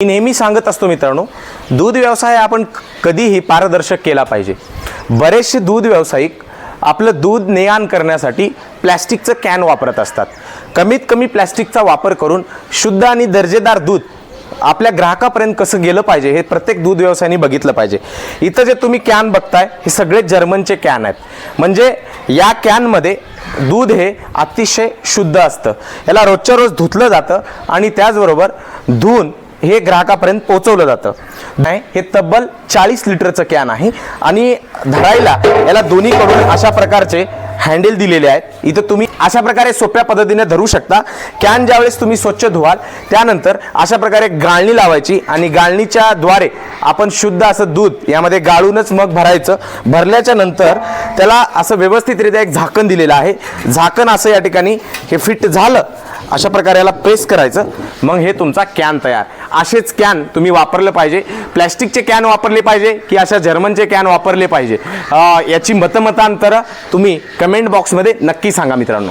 मी नेहमी सांगत असतो मित्रांनो, दूध व्यवसाय आपण कधीही पारदर्शक केला पाहिजे। बरेचसे दूध व्यावसायिक आपलं दूध ने-आण करण्यासाठी प्लॅस्टिकचं कॅन वापरत असतात। कमीत कमी प्लॅस्टिकचा वापर करून शुद्ध आणि दर्जेदार दूध आपल्या ग्राहकापर्यंत कसं गेलं पाहिजे हे प्रत्येक दूध व्यवसायाने बघितलं पाहिजे। इथं जे तुम्ही कॅन बघताय हे सगळे जर्मनचे कॅन आहेत, म्हणजे या कॅनमध्ये दूध हे अतिशय शुद्ध असतं। याला रोजच्या रोज धुतलं जातं आणि त्याचबरोबर धुवून हे ग्राहकापर्यंत पोहोचवलं जातं। हे तब्बल 40 लिटरचं कॅन आहे आणि धरायला याला दोन्हीकडून अशा प्रकारचे हँडल दिलेले आहेत। इथं तुम्ही अशा प्रकारे सोप्या पद्धतीने धरू शकता। कॅन ज्यावेळेस तुम्ही स्वच्छ धुवाल त्यानंतर अशा प्रकारे गाळणी लावायची आणि गाळणीच्या द्वारे आपण शुद्ध असं दूध यामध्ये गाळूनच मग भरायचं। भरल्याच्या नंतर त्याला असं व्यवस्थितरित्या एक झाकण दिलेलं आहे। झाकण असं या ठिकाणी हे फिट झालं अशा प्रकारे याला प्रेस करायचं, मग हे तुमचा कॅन तयार। असेच कॅन तुम्ही वापरले पाहिजे। प्लॅस्टिकचे कॅन वापरले पाहिजे की अशा जर्मनचे कॅन वापरले पाहिजे, याची मतांतर तुम्ही कमेंट बॉक्समध्ये नक्की सांगा मित्रांनो।